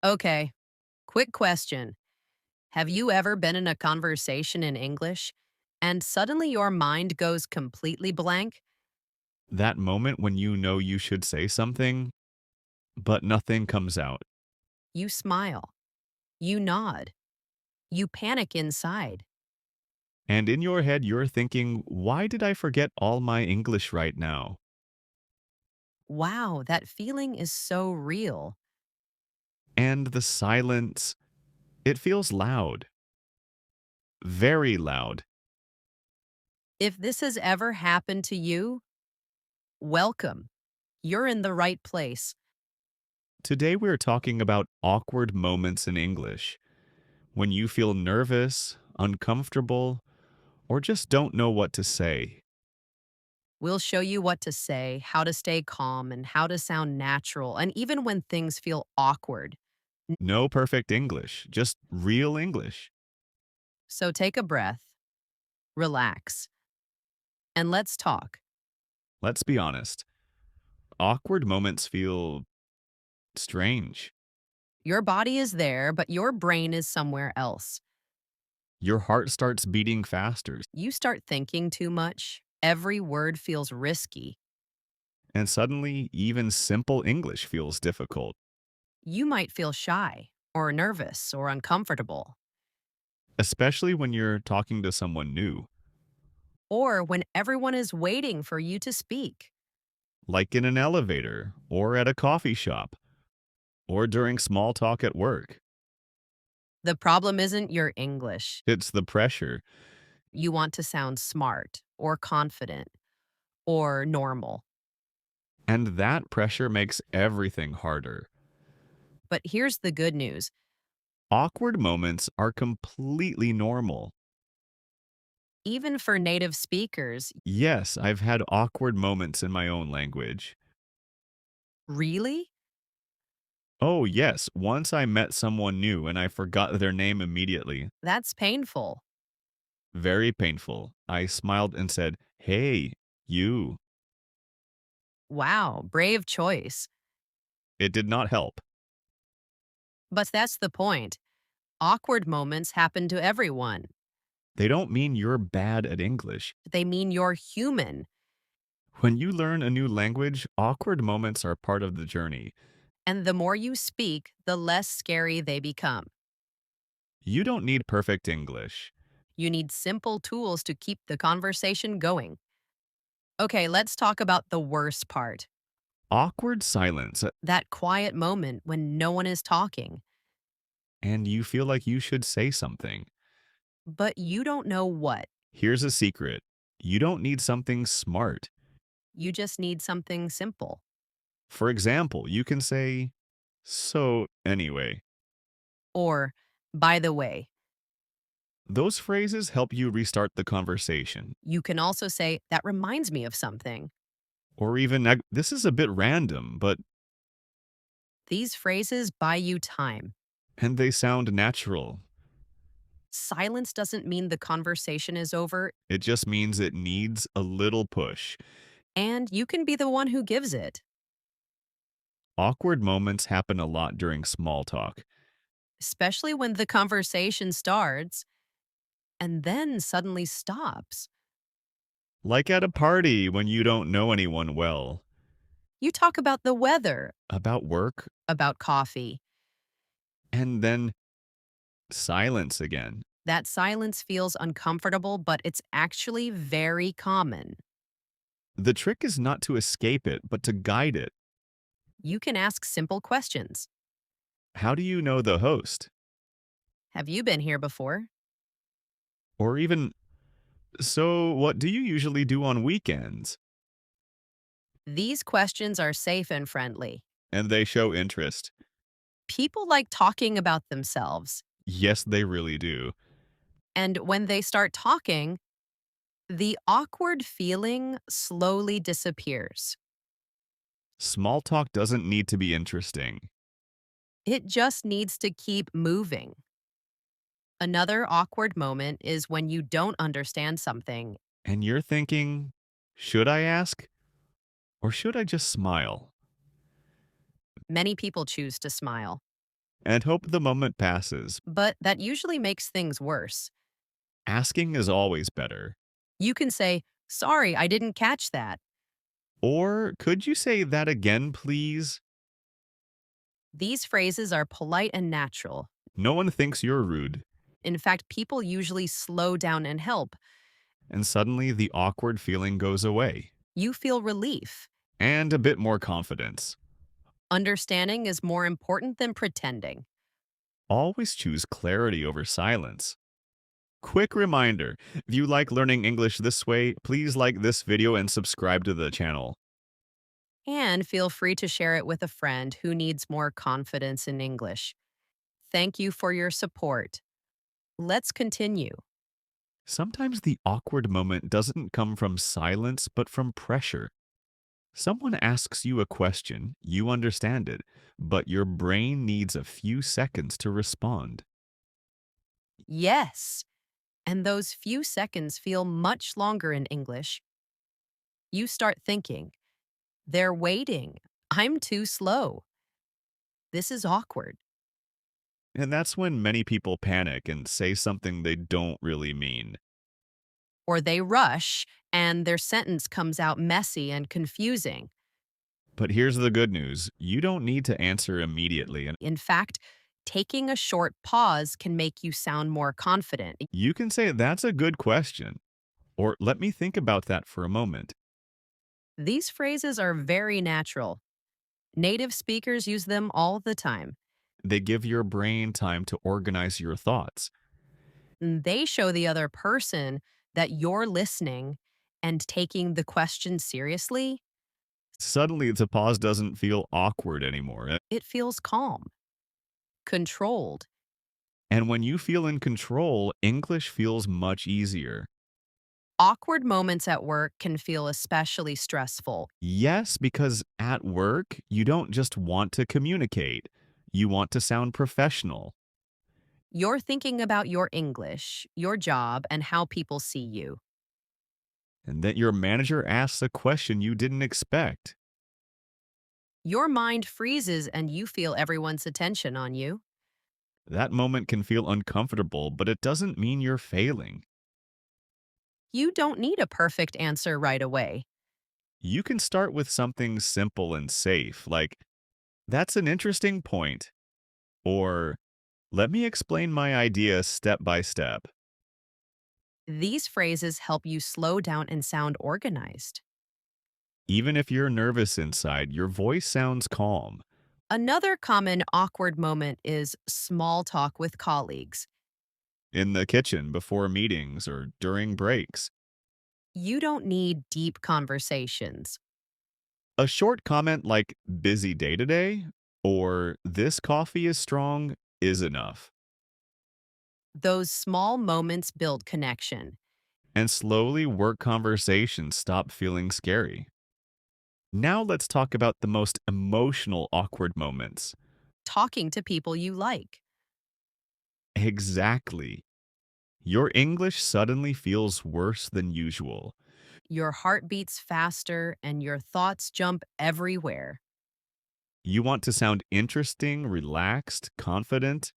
Okay, quick question. Have you ever been in a conversation in English and suddenly your mind goes completely blank? That moment when you know you should say something, but nothing comes out. You smile, you nod, you panic inside. And in your head, you're thinking, why did I forget all my English right now? Wow, that feeling is so real. And the silence, it feels loud, very loud. If this has ever happened to you, welcome. You're in the right place. Today, we're talking about awkward moments in English when you feel nervous, uncomfortable, or just don't know what to say. We'll show you what to say, how to stay calm, and how to sound natural, and even when things feel awkward. No perfect English, just real English. So take a breath, relax, and let's talk. Let's be honest, awkward moments feel strange. Your body is there, but your brain is somewhere else. Your heart starts beating faster, You start thinking too much. Every word feels risky. and suddenly, even simple English feels difficult, You might feel shy, or nervous, or uncomfortable, especially when you're talking to someone new, or when everyone is waiting for you to speak. like in an elevator, or at a coffee shop, or during small talk at work. The problem isn't your English. It's the pressure, You want to sound smart, or confident, or normal. and that pressure makes everything harder. But here's the good news. Awkward moments are completely normal. Even for native speakers, Yes, I've had awkward moments in my own language. really? Oh, yes, once I met someone new and I forgot their name immediately. That's painful. Very painful. I smiled and said, "Hey, you." Wow, brave choice. It did not help. But that's the point. Awkward moments happen to everyone. They don't mean you're bad at English. They mean you're human. When you learn a new language, awkward moments are part of the journey. And the more you speak, the less scary they become. You don't need perfect English. You need simple tools to keep the conversation going. Okay, let's talk about the worst part. Awkward silence, That quiet moment when no one is talking, and you feel like you should say something. but you don't know what. Here's a secret. You don't need something smart. You just need something simple. For example, you can say, "So, anyway." Or, by the way, Those phrases help you restart the conversation. you can also say, that reminds me of something. Or even, "This is a bit random, but," These phrases buy you time. and they sound natural. Silence doesn't mean the conversation is over, It just means it needs a little push. and you can be the one who gives it, Awkward moments happen a lot during small talk, especially when the conversation starts and then suddenly stops. like at a party when you don't know anyone well, You talk about the weather, about work, about coffee. and then silence again. That silence feels uncomfortable, but it's actually very common. The trick is not to escape it, but to guide it. You can ask simple questions. How do you know the host? Have you been here before? Or even, "So, what do you usually do on weekends?" These questions are safe and friendly. And they show interest. People like talking about themselves. Yes, they really do. And when they start talking, the awkward feeling slowly disappears. Small talk doesn't need to be interesting. It just needs to keep moving. Another awkward moment is when you don't understand something. And you're thinking, should I ask? Or should I just smile? Many people choose to smile. and hope the moment passes. but that usually makes things worse. Asking is always better. You can say, "Sorry, I didn't catch that." Or could you say that again, please? These phrases are polite and natural. No one thinks you're rude. In fact, people usually slow down and help. And suddenly the awkward feeling goes away. You feel relief. And a bit more confidence. Understanding is more important than pretending. Always choose clarity over silence. Quick reminder, if you like learning English this way, please like this video and subscribe to the channel. And feel free to share it with a friend who needs more confidence in English. Thank you for your support. Let's continue. Sometimes the awkward moment doesn't come from silence, but from pressure. Someone asks you a question, you understand it, but your brain needs a few seconds to respond. Yes. And those few seconds feel much longer in English. You start thinking, they're waiting. I'm too slow. This is awkward. And that's when many people panic and say something they don't really mean. Or they rush and their sentence comes out messy and confusing. But here's the good news, you don't need to answer immediately, and In fact, taking a short pause can make you sound more confident. you can say, "That's a good question," or "Let me think about that for a moment." These phrases are very natural. Native speakers use them all the time. They give your brain time to organize your thoughts. They show the other person that you're listening and taking the question seriously. Suddenly, the pause doesn't feel awkward anymore. It feels calm, controlled. And when you feel in control, English feels much easier. Awkward moments at work can feel especially stressful. Yes, because at work, you don't just want to communicate, you want to sound professional. You're thinking about your English, your job, and how people see you. And that your manager asks a question you didn't expect. Your mind freezes and you feel everyone's attention on you. That moment can feel uncomfortable, but it doesn't mean you're failing. You don't need a perfect answer right away. You can start with something simple and safe, like, "That's an interesting point," or "Let me explain my idea step by step." These phrases help you slow down and sound organized. Even if you're nervous inside, your voice sounds calm. Another common awkward moment is small talk with colleagues. In the kitchen, before meetings, or during breaks. You don't need deep conversations. A short comment like "busy day today" or "this coffee is strong" is enough. Those small moments build connection. And slowly work conversations stop feeling scary. Now let's talk about the most emotional awkward moments. Talking to people you like. Exactly. Your English suddenly feels worse than usual. Your heart beats faster and your thoughts jump everywhere. You want to sound interesting, relaxed, confident,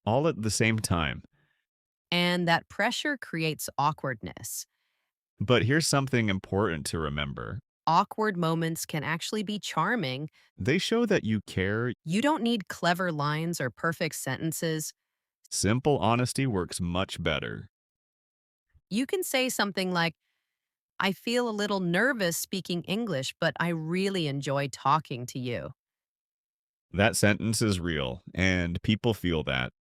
all at the same time. And that pressure creates awkwardness. But here's something important to remember. Awkward moments can actually be charming. They show that you care. You don't need clever lines or perfect sentences. Simple honesty works much better. You can say something like, "I feel a little nervous speaking English, but I really enjoy talking to you." That sentence is real, and people feel that.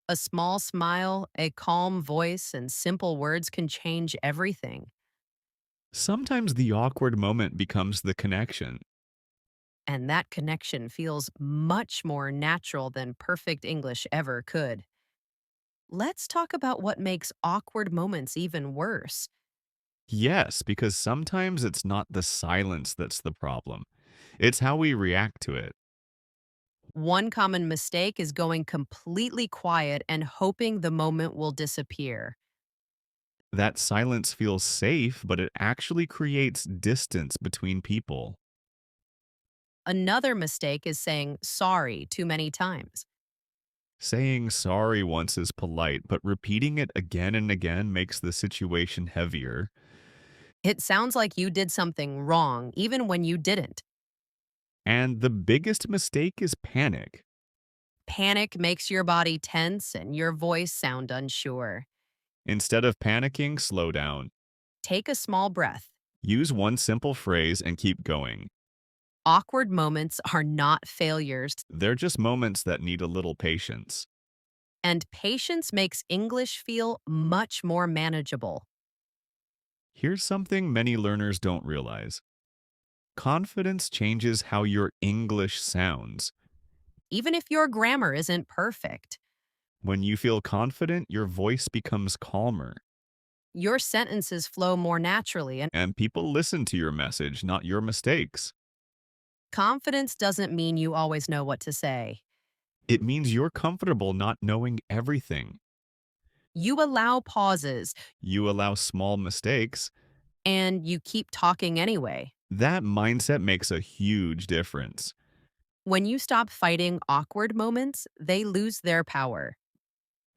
A small smile, a calm voice, and simple words can change everything. Sometimes the awkward moment becomes the connection. And that connection feels much more natural than perfect English ever could. Let's talk about what makes awkward moments even worse. Yes, because sometimes it's not the silence that's the problem. It's how we react to it. One common mistake is going completely quiet and hoping the moment will disappear. That silence feels safe, but it actually creates distance between people. Another mistake is saying sorry too many times. Saying sorry once is polite, but repeating it again and again makes the situation heavier. It sounds like you did something wrong, even when you didn't. And the biggest mistake is panic. Panic makes your body tense and your voice sound unsure. Instead of panicking, slow down. Take a small breath. Use one simple phrase and keep going. Awkward moments are not failures, They're just moments that need a little patience. and patience makes English feel much more manageable. Here's something many learners don't realize. Confidence changes how your English sounds. Even if your grammar isn't perfect, When you feel confident, your voice becomes calmer, your sentences flow more naturally, and and people listen to your message, not your mistakes. confidence doesn't mean you always know what to say. It means you're comfortable not knowing everything. You allow pauses You allow small mistakes. and you keep talking anyway. That mindset makes a huge difference. When you stop fighting awkward moments, they lose their power.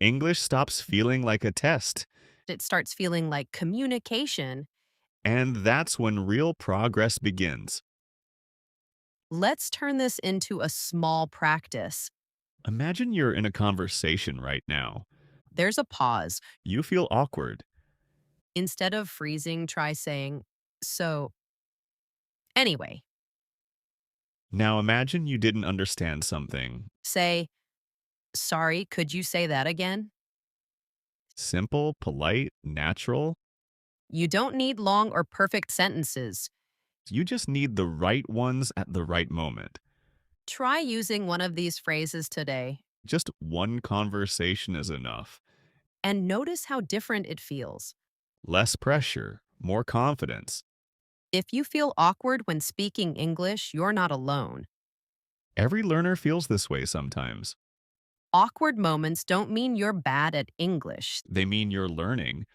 English stops feeling like a test, It starts feeling like communication. and that's when real progress begins. Let's turn this into a small practice. Imagine you're in a conversation right now. There's a pause. You feel awkward. Instead of freezing, try saying, so, anyway. Now imagine you didn't understand something. Say, sorry, could you say that again? Simple, polite, natural. You don't need long or perfect sentences. You just need the right ones at the right moment. Try using one of these phrases today Just one conversation is enough. and notice how different it feels. Less pressure, more confidence. If you feel awkward when speaking English, you're not alone. Every learner feels this way sometimes. Awkward moments don't mean you're bad at English, They mean you're learning,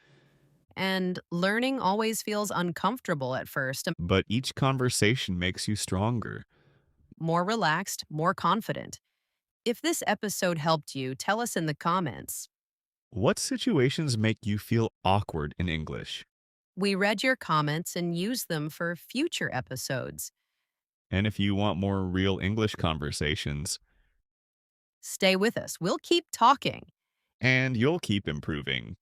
and learning always feels uncomfortable at first. but each conversation makes you stronger. More relaxed, more confident. If this episode helped you, tell us in the comments. What situations make you feel awkward in English? We read your comments and use them for future episodes. And if you want more real English conversations, Stay with us. We'll keep talking. and you'll keep improving.